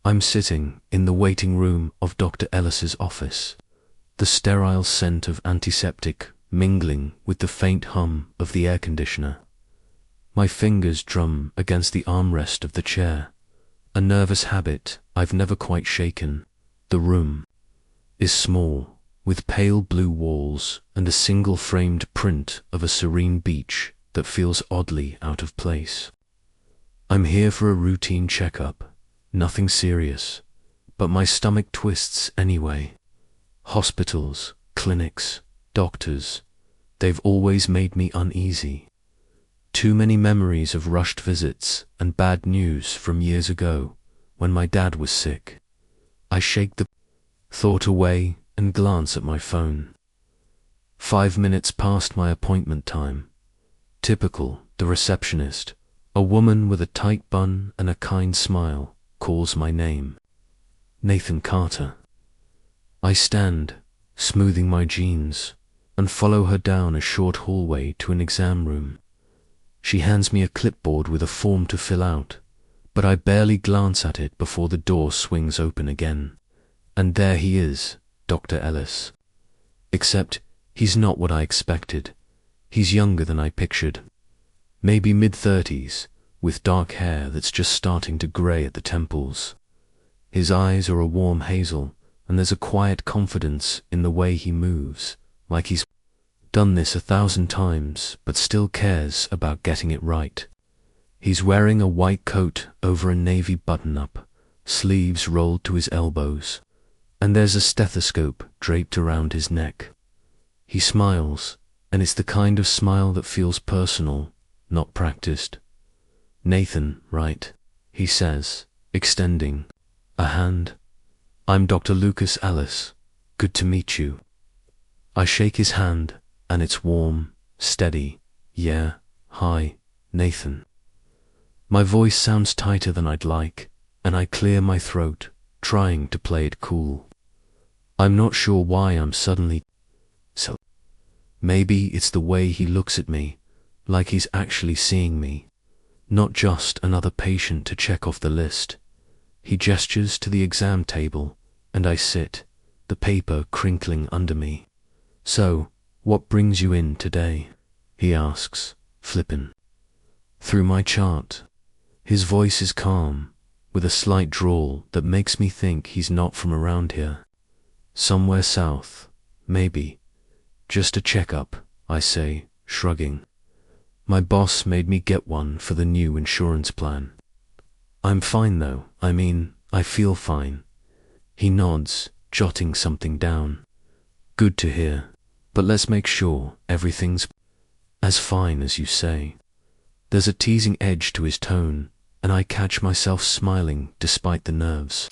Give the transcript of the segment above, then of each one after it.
I'm sitting in the waiting room of Dr. Ellis's office, the sterile scent of antiseptic mingling with the faint hum of the air conditioner. My fingers drum against the armrest of the chair, a nervous habit I've never quite shaken. The room is small, with pale blue walls and a single framed print of a serene beach that feels oddly out of place. I'm here for a routine checkup, nothing serious, but my stomach twists anyway. Hospitals, clinics, doctors, they've always made me uneasy. Too many memories of rushed visits and bad news from years ago when my dad was sick. I shake the thought away and glance at my phone. 5 minutes past my appointment time. Typical, the receptionist, a woman with a tight bun and a kind smile, calls my name. Nathan Carter. I stand, smoothing my jeans, and follow her down a short hallway to an exam room. She hands me a clipboard with a form to fill out, but I barely glance at it before the door swings open again. And there he is, Dr. Ellis. Except he's not what I expected. He's younger than I pictured. Maybe mid-30s, with dark hair that's just starting to grey at the temples. His eyes are a warm hazel, and there's a quiet confidence in the way he moves, like he's done this 1,000 times but still cares about getting it right. He's wearing a white coat over a navy button-up, sleeves rolled to his elbows, and there's a stethoscope draped around his neck. He smiles, and it's the kind of smile that feels personal, not practiced. Nathan, right? He says, extending a hand. I'm Dr. Lucas Ellis. Good to meet you. I shake his hand, and it's warm, steady. Yeah, hi, Nathan. My voice sounds tighter than I'd like, and I clear my throat, trying to play it cool. I'm not sure why I'm suddenly so. Maybe it's the way he looks at me, like he's actually seeing me, not just another patient to check off the list. He gestures to the exam table, and I sit, the paper crinkling under me. So, what brings you in today? He asks, flippin' through my chart. His voice is calm, with a slight drawl that makes me think he's not from around here. Somewhere south, maybe. Just a checkup, I say, shrugging. My boss made me get one for the new insurance plan. I'm fine though, I feel fine. He nods, jotting something down. Good to hear, but let's make sure everything's as fine as you say. There's a teasing edge to his tone, and I catch myself smiling despite the nerves.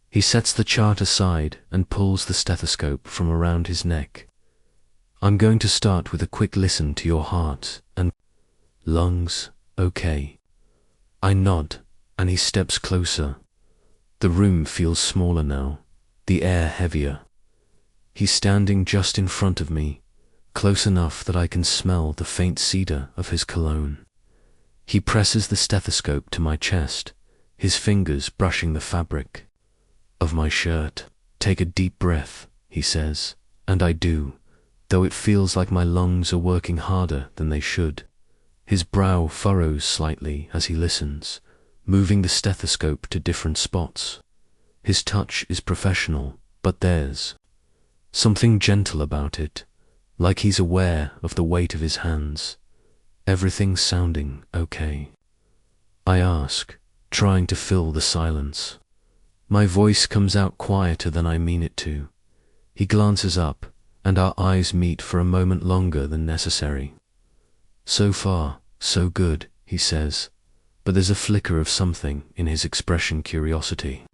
He sets the chart aside and pulls the stethoscope from around his neck. I'm going to start with a quick listen to your heart and lungs, okay. I nod, and he steps closer. The room feels smaller now, the air heavier. He's standing just in front of me, close enough that I can smell the faint cedar of his cologne. He presses the stethoscope to my chest, his fingers brushing the fabric of my shirt. Take a deep breath, he says, and I do, though it feels like my lungs are working harder than they should. His brow furrows slightly as he listens, moving the stethoscope to different spots. His touch is professional, but there's something gentle about it, like he's aware of the weight of his hands. Everything's sounding okay? I ask, trying to fill the silence. My voice comes out quieter than I mean it to. He glances up, and our eyes meet for a moment longer than necessary. So far, so good, he says, but there's a flicker of something in his expression. Curiosity.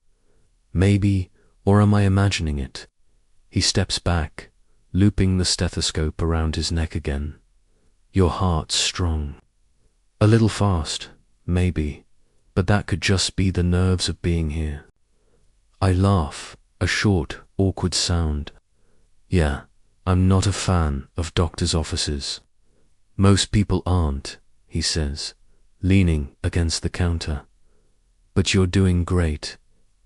Maybe, or am I imagining it? He steps back, looping the stethoscope around his neck again. Your heart's strong. A little fast, maybe, but that could just be the nerves of being here. I laugh, a short, awkward sound. Yeah, I'm not a fan of doctors' offices. Most people aren't, he says, leaning against the counter. But you're doing great.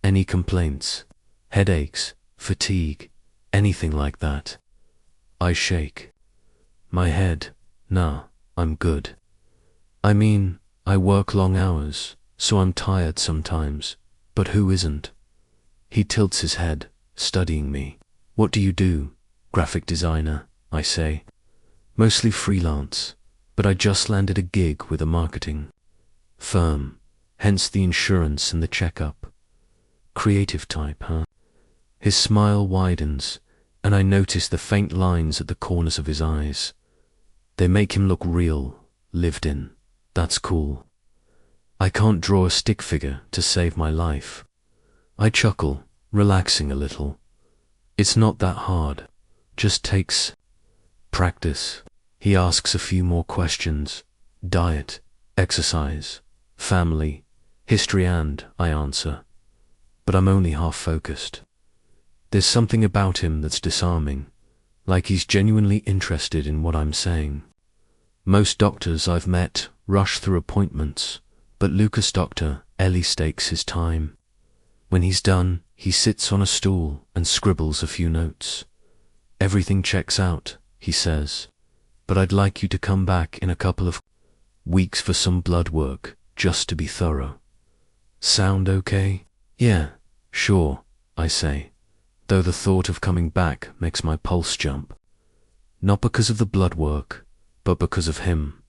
Any complaints? Headaches? Fatigue? Anything like that? I shake my head. Nah, I'm good. I mean, I work long hours, so I'm tired sometimes, but who isn't? He tilts his head, studying me. What do you do? Graphic designer, I say. Mostly freelance, but I just landed a gig with a marketing firm, hence the insurance and the checkup. Creative type, huh? His smile widens, and I notice the faint lines at the corners of his eyes. They make him look real, lived in. That's cool. I can't draw a stick figure to save my life. I chuckle, relaxing a little. It's not that hard. Just takes practice. He asks a few more questions. Diet, exercise, family, history, and I answer. But I'm only half focused. There's something about him that's disarming, like he's genuinely interested in what I'm saying. Most doctors I've met rush through appointments, but Dr. Ellie stakes his time. When he's done, he sits on a stool and scribbles a few notes. Everything checks out, he says, but I'd like you to come back in a couple of weeks for some blood work, just to be thorough. Sound okay? Yeah, sure, I say, though the thought of coming back makes my pulse jump. Not because of the blood work, but because of him.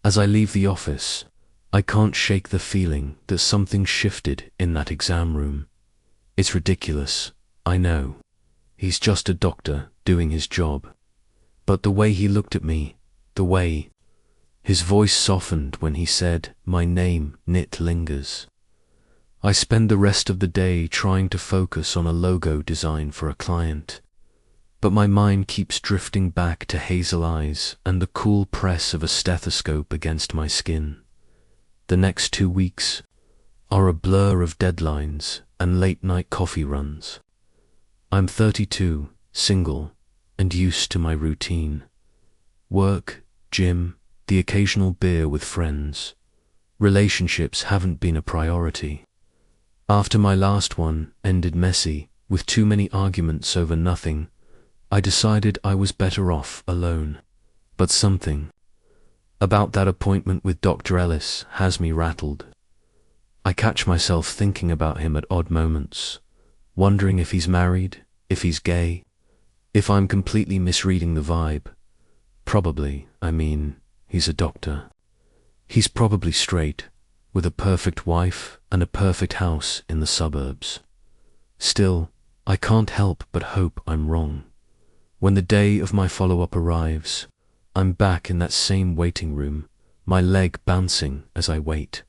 As I leave the office, I can't shake the feeling that something shifted in that exam room. It's ridiculous, I know. He's just a doctor doing his job. But the way he looked at me, the way his voice softened when he said, "My name, Nit lingers." I spend the rest of the day trying to focus on a logo design for a client, but my mind keeps drifting back to hazel eyes and the cool press of a stethoscope against my skin. The next 2 weeks are a blur of deadlines and late-night coffee runs. I'm 32, single, and used to my routine. Work, gym, the occasional beer with friends. Relationships haven't been a priority. After my last one ended messy, with too many arguments over nothing, I decided I was better off alone. But something about that appointment with Dr. Ellis has me rattled. I catch myself thinking about him at odd moments, wondering if he's married, if he's gay, if I'm completely misreading the vibe. Probably, I mean, he's a doctor. He's probably straight, with a perfect wife and a perfect house in the suburbs. Still, I can't help but hope I'm wrong. When the day of my follow-up arrives, I'm back in that same waiting room, my leg bouncing as I wait.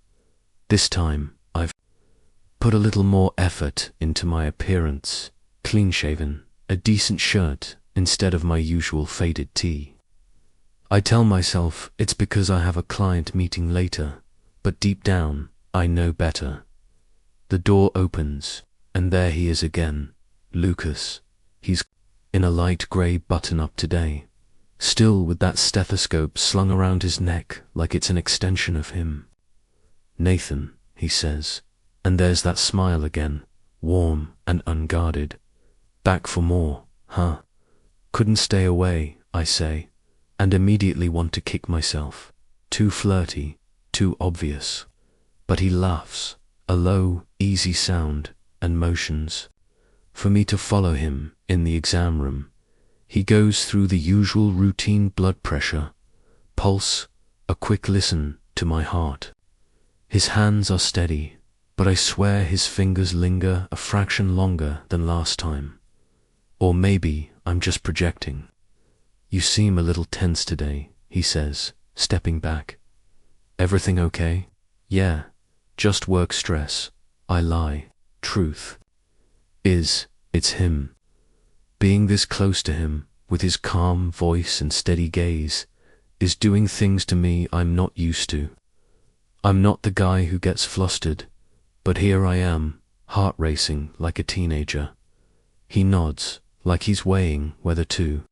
This time, I've put a little more effort into my appearance, clean-shaven, a decent shirt instead of my usual faded tee. I tell myself it's because I have a client meeting later, but deep down, I know better. The door opens, and there he is again, Lucas. He's in a light grey button-up today, still with that stethoscope slung around his neck like it's an extension of him. "Nathan," he says, and there's that smile again, warm and unguarded. "Back for more, huh?" "Couldn't stay away," I say, and immediately want to kick myself. Too flirty, too obvious. But he laughs, a low, easy sound, and motions for me to follow him in the exam room. He goes through the usual routine blood pressure, pulse, a quick listen to my heart. His hands are steady, but I swear his fingers linger a fraction longer than last time. Or maybe I'm just projecting. "You seem a little tense today," he says, stepping back. "Everything okay?" "Yeah, just work stress." I lie. Truth is, it's him. Being this close to him, with his calm voice and steady gaze, is doing things to me I'm not used to. I'm not the guy who gets flustered, but here I am, heart racing like a teenager. He nods, like he's weighing whether to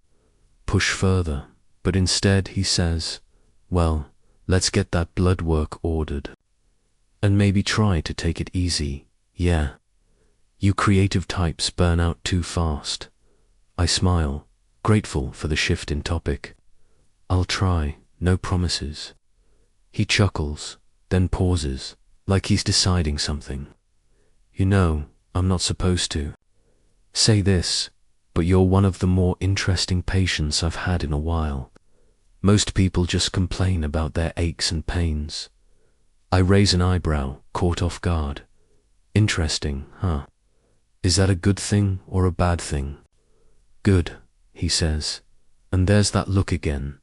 push further, but instead he says, "Well, let's get that blood work ordered. And maybe try to take it easy, yeah." You creative types burn out too fast. I smile, grateful for the shift in topic. I'll try, no promises. He chuckles, then pauses, like he's deciding something. You know, I'm not supposed to say this, but you're one of the more interesting patients I've had in a while. Most people just complain about their aches and pains. I raise an eyebrow, caught off guard. Interesting, huh? Is that a good thing or a bad thing? Good, he says, and there's that look again,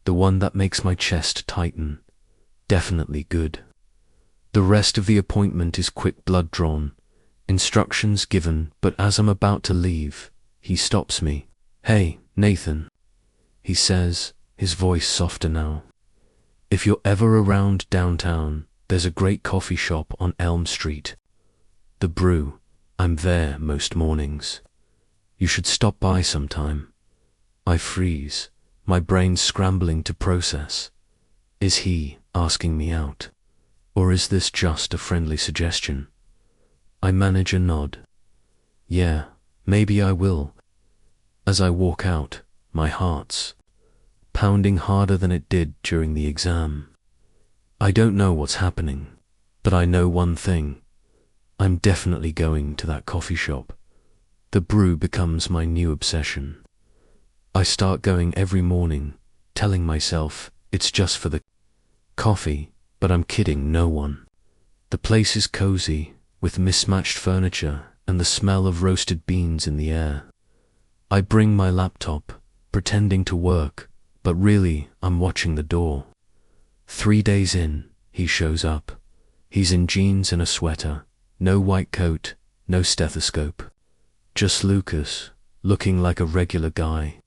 the one that makes my chest tighten. Definitely good. The rest of the appointment is quick blood drawn, instructions given, but as I'm about to leave, he stops me. Hey, Nathan, he says, his voice softer now. If you're ever around downtown, there's a great coffee shop on Elm Street. The Brew. I'm there most mornings. You should stop by sometime. I freeze, my brain scrambling to process. Is he asking me out? Or is this just a friendly suggestion? I manage a nod. Yeah, maybe I will. As I walk out, my heart's pounding harder than it did during the exam. I don't know what's happening, but I know one thing. I'm definitely going to that coffee shop. The Brew becomes my new obsession. I start going every morning, telling myself it's just for the coffee, but I'm kidding no one. The place is cozy, with mismatched furniture and the smell of roasted beans in the air. I bring my laptop, pretending to work, but really I'm watching the door. 3 days in, he shows up. He's in jeans and a sweater, no white coat, no stethoscope. Just Lucas, looking like a regular guy.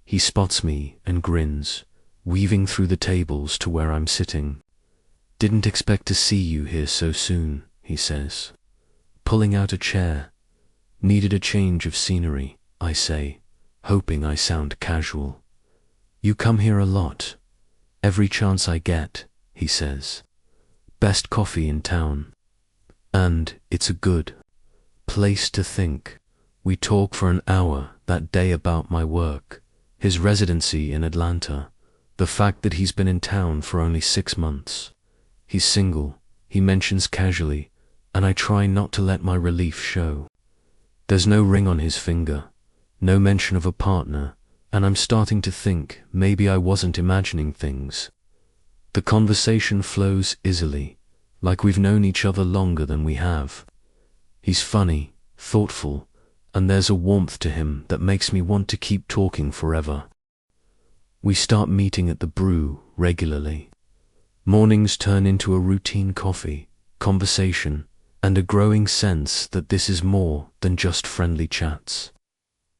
He spots me and grins, weaving through the tables to where I'm sitting. Didn't expect to see you here so soon, he says, pulling out a chair. Needed a change of scenery, I say, hoping I sound casual. You come here a lot. Every chance I get, he says. Best coffee in town. And it's a good place to think. We talk for an hour that day about my work, his residency in Atlanta, the fact that he's been in town for only 6 months. He's single, he mentions casually, and I try not to let my relief show. There's no ring on his finger, no mention of a partner, and I'm starting to think maybe I wasn't imagining things. The conversation flows easily, like we've known each other longer than we have. He's funny, thoughtful, and there's a warmth to him that makes me want to keep talking forever. We start meeting at the Brew regularly. Mornings turn into a routine coffee, conversation, and a growing sense that this is more than just friendly chats.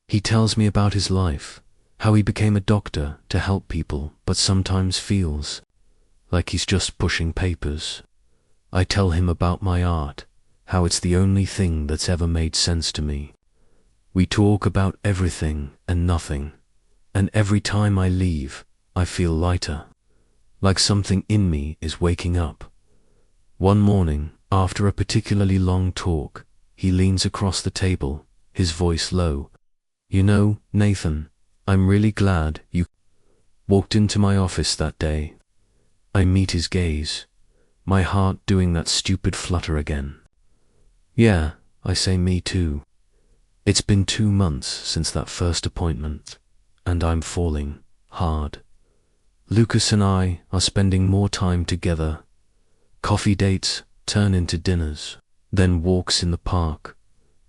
He tells me about his life, how he became a doctor to help people but sometimes feels like he's just pushing papers. I tell him about my art, how it's the only thing that's ever made sense to me. We talk about everything and nothing, and every time I leave, I feel lighter, like something in me is waking up. One morning, after a particularly long talk, he leans across the table, his voice low. You know, Nathan, I'm really glad you walked into my office that day. I meet his gaze, my heart doing that stupid flutter again. Yeah, I say me too. It's been 2 months since that first appointment, and I'm falling hard. Lucas and I are spending more time together. Coffee dates turn into dinners, then walks in the park,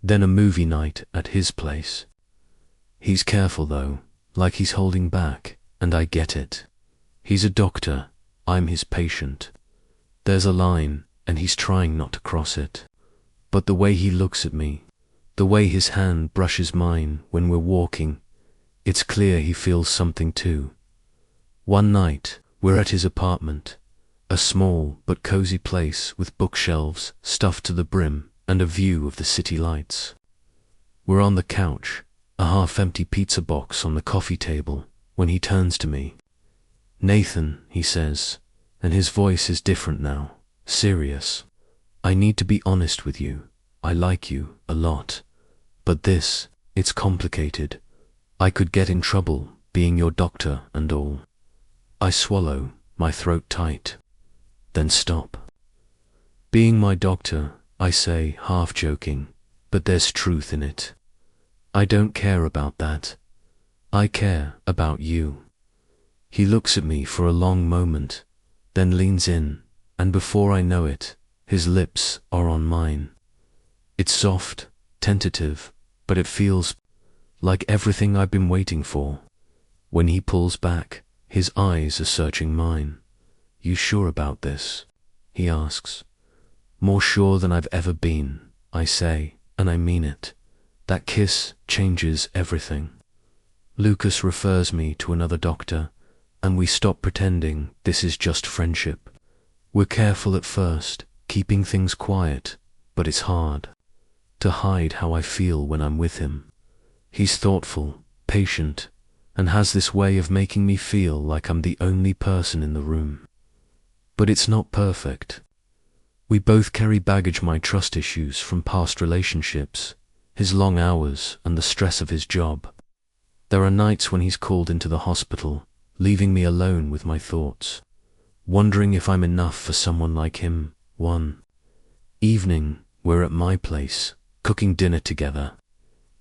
then a movie night at his place. He's careful though, like he's holding back, and I get it. He's a doctor, I'm his patient. There's a line, and he's trying not to cross it. But the way he looks at me, the way his hand brushes mine when we're walking, it's clear he feels something too. One night, we're at his apartment, a small but cozy place with bookshelves stuffed to the brim and a view of the city lights. We're on the couch, a half-empty pizza box on the coffee table, when he turns to me. Nathan, he says, and his voice is different now, serious. I need to be honest with you. I like you a lot. But this, it's complicated. I could get in trouble being your doctor and all. I swallow, my throat tight. Then stop. Being my doctor, I say, half joking, but there's truth in it. I don't care about that. I care about you. He looks at me for a long moment, then leans in, and before I know it, his lips are on mine. It's soft, tentative, but it feels like everything I've been waiting for. When he pulls back, his eyes are searching mine. You sure about this? He asks. More sure than I've ever been, I say, and I mean it. That kiss changes everything. Lucas refers me to another doctor, and we stop pretending this is just friendship. We're careful at first, keeping things quiet, but it's hard to hide how I feel when I'm with him. He's thoughtful, patient, and has this way of making me feel like I'm the only person in the room. But it's not perfect. We both carry baggage, my trust issues from past relationships, his long hours and the stress of his job. There are nights when he's called into the hospital, leaving me alone with my thoughts, wondering if I'm enough for someone like him. One evening, we're at my place, cooking dinner together.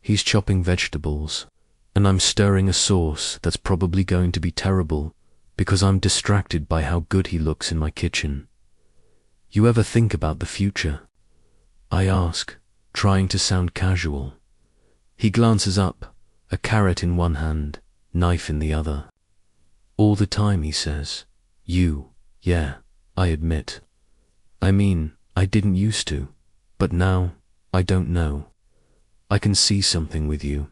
He's chopping vegetables, and I'm stirring a sauce that's probably going to be terrible because I'm distracted by how good he looks in my kitchen. You ever think about the future? I ask, trying to sound casual. He glances up, a carrot in one hand, knife in the other. All the time, he says. Yeah, I admit. I mean, I didn't used to, but now, I don't know. I can see something with you.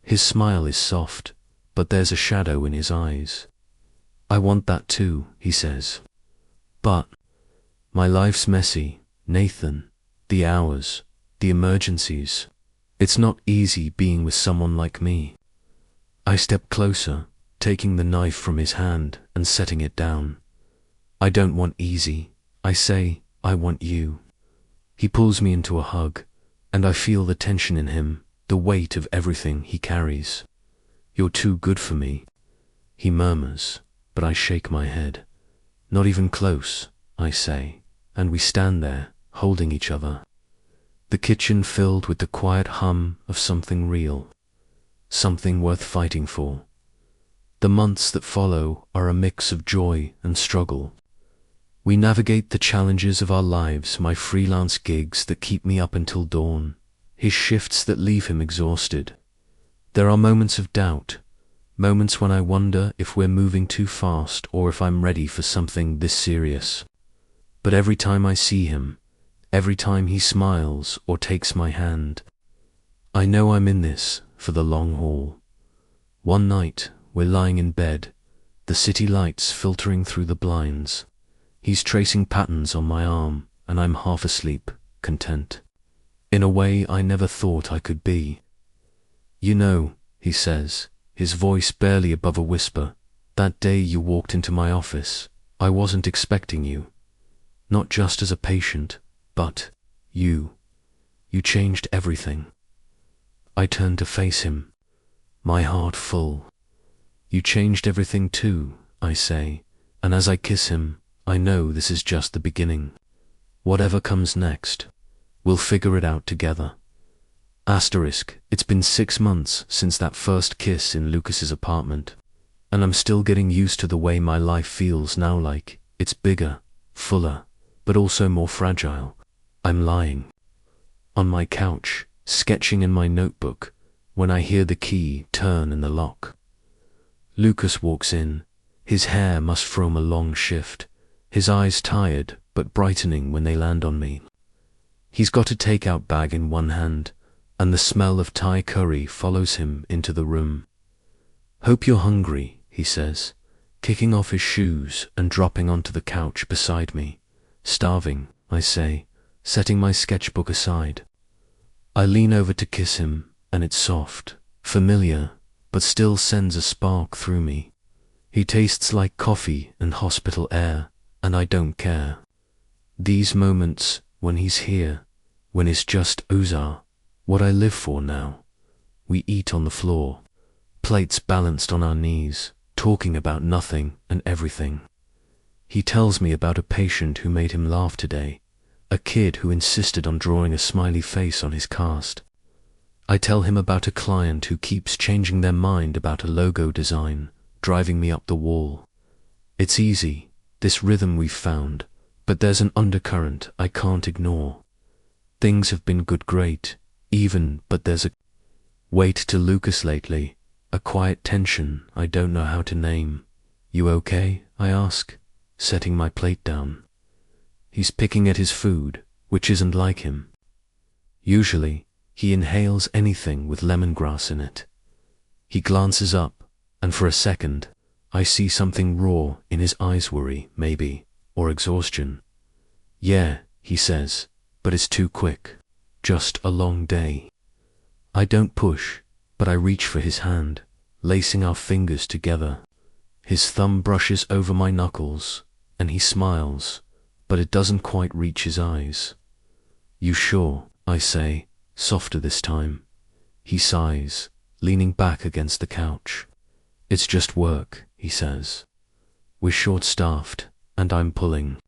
His smile is soft, but there's a shadow in his eyes. I want that too, he says. But my life's messy, Nathan. The hours, the emergencies. It's not easy being with someone like me. I step closer, taking the knife from his hand and setting it down. I don't want easy. I say, I want you. He pulls me into a hug, and I feel the tension in him, the weight of everything he carries. You're too good for me, he murmurs, but I shake my head. Not even close, I say, and we stand there, holding each other. The kitchen filled with the quiet hum of something real, something worth fighting for. The months that follow are a mix of joy and struggle. We navigate the challenges of our lives, my freelance gigs that keep me up until dawn, his shifts that leave him exhausted. There are moments of doubt, moments when I wonder if we're moving too fast or if I'm ready for something this serious. But every time I see him, every time he smiles or takes my hand, I know I'm in this for the long haul. One night, we're lying in bed, the city lights filtering through the blinds. He's tracing patterns on my arm, and I'm half asleep, content. In a way I never thought I could be. You know, he says, his voice barely above a whisper, that day you walked into my office, I wasn't expecting you. Not just as a patient, but you changed everything. I turned to face him, my heart full. You changed everything too, I say, and as I kiss him, I know this is just the beginning. Whatever comes next, we'll figure it out together. Asterisk, it's been 6 months since that first kiss in Lucas's apartment, and I'm still getting used to the way my life feels now, like it's bigger, fuller, but also more fragile. I'm lying on my couch, sketching in my notebook, when I hear the key turn in the lock. Lucas walks in, his hair must from a long shift, his eyes tired but brightening when they land on me. He's got a takeout bag in one hand, and the smell of Thai curry follows him into the room. Hope you're hungry, he says, kicking off his shoes and dropping onto the couch beside me. Starving, I say, setting my sketchbook aside. I lean over to kiss him, and it's soft, familiar, but still sends a spark through me. He tastes like coffee and hospital air, and I don't care. These moments, when he's here, when it's just Ozar, what I live for now. We eat on the floor, plates balanced on our knees, talking about nothing and everything. He tells me about a patient who made him laugh today, a kid who insisted on drawing a smiley face on his cast. I tell him about a client who keeps changing their mind about a logo design, driving me up the wall. It's easy, this rhythm we've found, but there's an undercurrent I can't ignore. Things have been great, even, but there's a weight to Lucas lately, a quiet tension I don't know how to name. You okay? I ask, setting my plate down. He's picking at his food, which isn't like him. Usually, he inhales anything with lemongrass in it. He glances up, and for a second, I see something raw in his eyes, worry, maybe, or exhaustion. Yeah, he says, but it's too quick. Just a long day. I don't push, but I reach for his hand, lacing our fingers together. His thumb brushes over my knuckles, and he smiles, but it doesn't quite reach his eyes. You sure? I say, softer this time. He sighs, leaning back against the couch. It's just work, he says. We're short-staffed, and I'm pulling.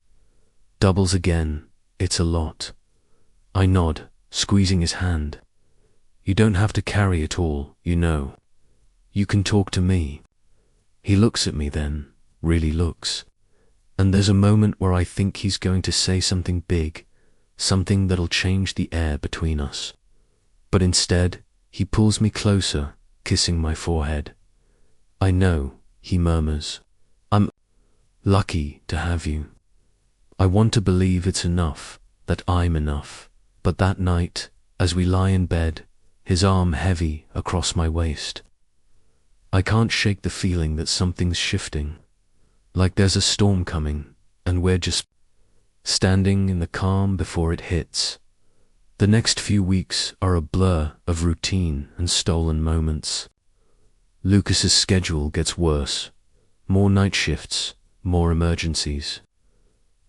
Doubles again, it's a lot. I nod, squeezing his hand. You don't have to carry it all, you know. You can talk to me. He looks at me then, really looks. And there's a moment where I think he's going to say something big, something that'll change the air between us. But instead, he pulls me closer, kissing my forehead. I know, he murmurs. I'm lucky to have you. I want to believe it's enough, that I'm enough. But that night, as we lie in bed, his arm heavy across my waist, I can't shake the feeling that something's shifting. Like there's a storm coming, and we're just standing in the calm before it hits. The next few weeks are a blur of routine and stolen moments. Lucas's schedule gets worse. More night shifts, more emergencies.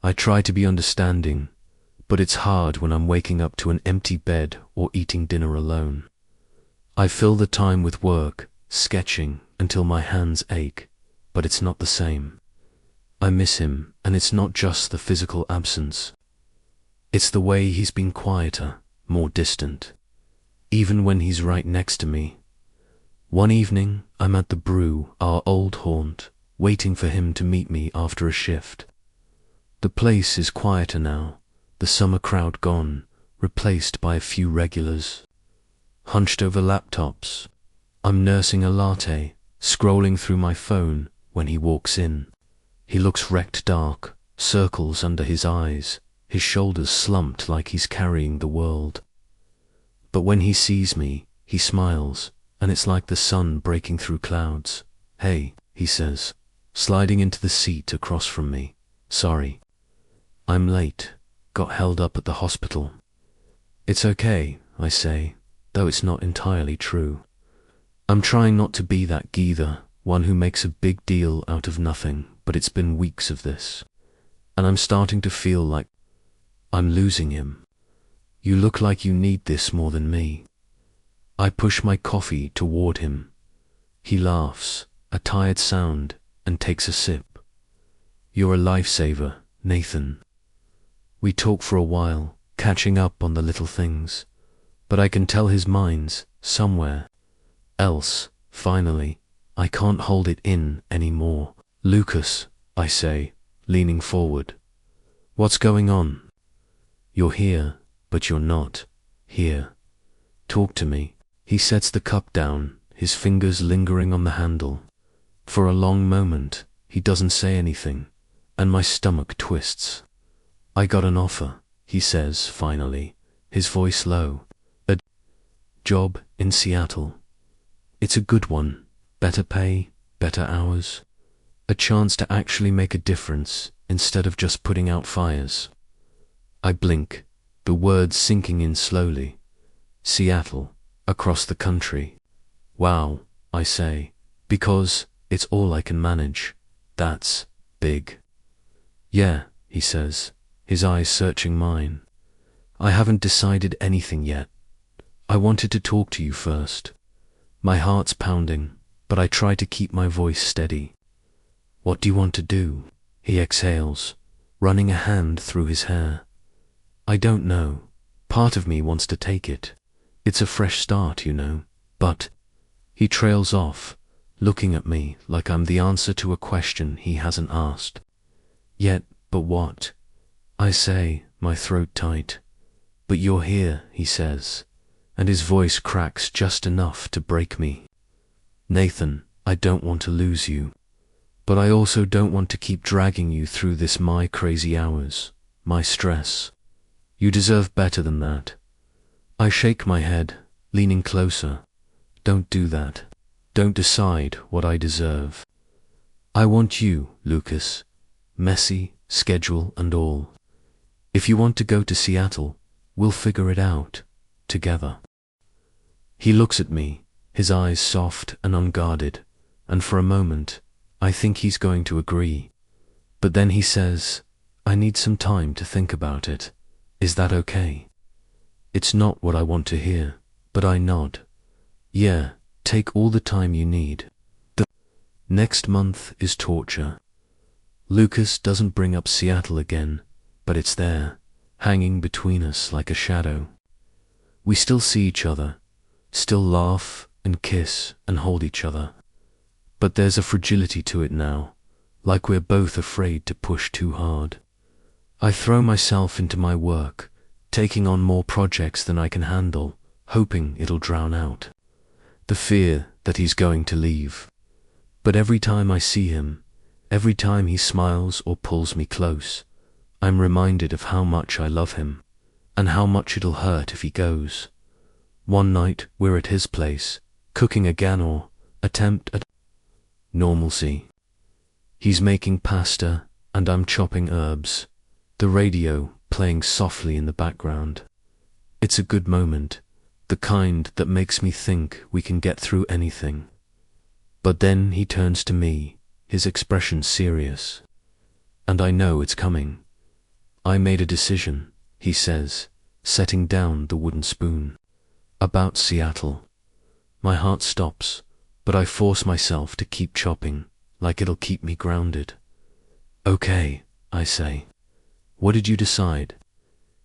I try to be understanding, but it's hard when I'm waking up to an empty bed or eating dinner alone. I fill the time with work, sketching until my hands ache, but it's not the same. I miss him, and it's not just the physical absence. It's the way he's been quieter, more distant, even when he's right next to me. One evening, I'm at the brew, our old haunt, waiting for him to meet me after a shift. The place is quieter now, the summer crowd gone, replaced by a few regulars. Hunched over laptops, I'm nursing a latte, scrolling through my phone when he walks in. He looks wrecked dark, circles under his eyes, his shoulders slumped like he's carrying the world. But when he sees me, he smiles, and it's like the sun breaking through clouds. Hey, he says, sliding into the seat across from me. Sorry. I'm late, got held up at the hospital. It's okay, I say, though it's not entirely true. I'm trying not to be that geether, one who makes a big deal out of nothing, but it's been weeks of this, and I'm starting to feel like I'm losing him. You look like you need this more than me. I push my coffee toward him. He laughs, a tired sound, and takes a sip. You're a lifesaver, Nathan. We talk for a while, catching up on the little things, but I can tell his mind's somewhere else. Finally, I can't hold it in anymore. Lucas, I say, leaning forward. What's going on? You're here, but you're not here. Talk to me. He sets the cup down, his fingers lingering on the handle. For a long moment, he doesn't say anything, and my stomach twists. I got an offer, he says finally, his voice low. A job in Seattle. It's a good one. Better pay, better hours. A chance to actually make a difference instead of just putting out fires. I blink, the words sinking in slowly. Seattle, across the country. Wow, I say, because it's all I can manage. That's big. Yeah, he says, his eyes searching mine. I haven't decided anything yet. I wanted to talk to you first. My heart's pounding, but I try to keep my voice steady. What do you want to do? He exhales, running a hand through his hair. I don't know. Part of me wants to take it. It's a fresh start, you know. But he trails off, looking at me like I'm the answer to a question he hasn't asked. Yet, but what? I say, my throat tight. But you're here, he says, and his voice cracks just enough to break me. Nathan, I don't want to lose you. But I also don't want to keep dragging you through this my crazy hours, my stress. You deserve better than that. I shake my head, leaning closer. Don't do that. Don't decide what I deserve. I want you, Lucas. Messy, schedule and all. If you want to go to Seattle, we'll figure it out, together. He looks at me, his eyes soft and unguarded, and for a moment, I think he's going to agree. But then he says, I need some time to think about it. Is that okay? It's not what I want to hear, but I nod. Yeah, take all the time you need. The next month is torture. Lucas doesn't bring up Seattle again, but it's there, hanging between us like a shadow. We still see each other, still laugh and kiss and hold each other. But there's a fragility to it now, like we're both afraid to push too hard. I throw myself into my work, taking on more projects than I can handle, hoping it'll drown out the fear that he's going to leave. But every time I see him, every time he smiles or pulls me close, I'm reminded of how much I love him, and how much it'll hurt if he goes. One night we're at his place, cooking again or attempt at normalcy. He's making pasta and I'm chopping herbs, the radio playing softly in the background. It's a good moment, the kind that makes me think we can get through anything. But then he turns to me, his expression serious. And I know it's coming. I made a decision, he says, setting down the wooden spoon. About Seattle. My heart stops, but I force myself to keep chopping, like it'll keep me grounded. Okay, I say. What did you decide?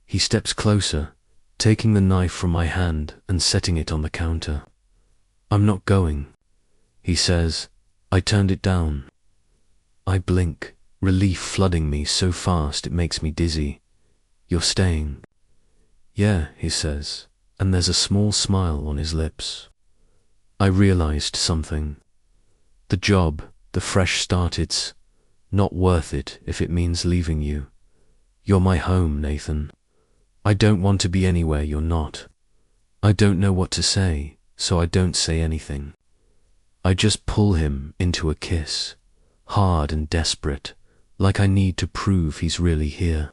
He steps closer, taking the knife from my hand and setting it on the counter. I'm not going, he says. I turned it down. I blink, relief flooding me so fast it makes me dizzy. You're staying? Yeah, he says, and there's a small smile on his lips. I realized something. The job, the fresh start, it's not worth it if it means leaving you. You're my home, Nathan. I don't want to be anywhere you're not. I don't know what to say, so I don't say anything. I just pull him into a kiss, hard and desperate, like I need to prove he's really here.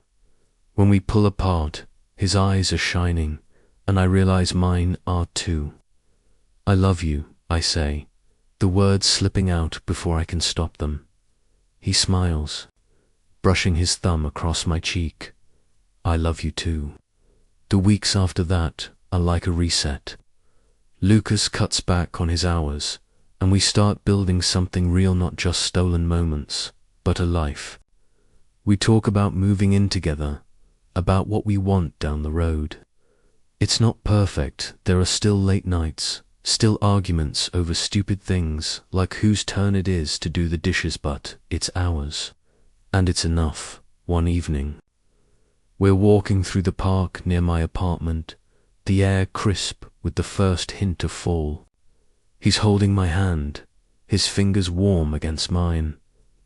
When we pull apart, his eyes are shining, and I realize mine are too. I love you, I say, the words slipping out before I can stop them. He smiles, brushing his thumb across my cheek. I love you too. The weeks after that are like a reset. Lucas cuts back on his hours, and we start building something real, not just stolen moments, but a life. We talk about moving in together, about what we want down the road. It's not perfect, there are still late nights, still arguments over stupid things like whose turn it is to do the dishes, but it's ours. And it's enough, one evening. We're walking through the park near my apartment, the air crisp with the first hint of fall. He's holding my hand, his fingers warm against mine,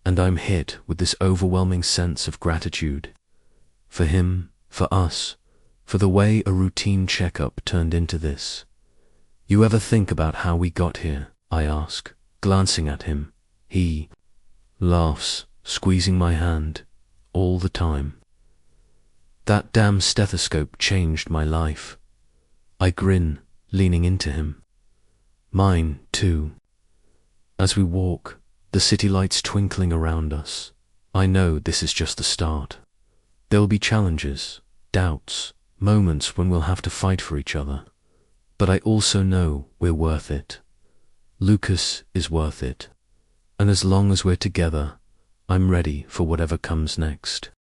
and I'm hit with this overwhelming sense of gratitude. For him, for us, for the way a routine checkup turned into this. You ever think about how we got here? I ask, glancing at him. He laughs, squeezing my hand, all the time. That damn stethoscope changed my life. I grin, leaning into him. Mine, too. As we walk, the city lights twinkling around us, I know this is just the start. There'll be challenges, doubts, moments when we'll have to fight for each other, but I also know we're worth it. Lucas is worth it. And as long as we're together, I'm ready for whatever comes next.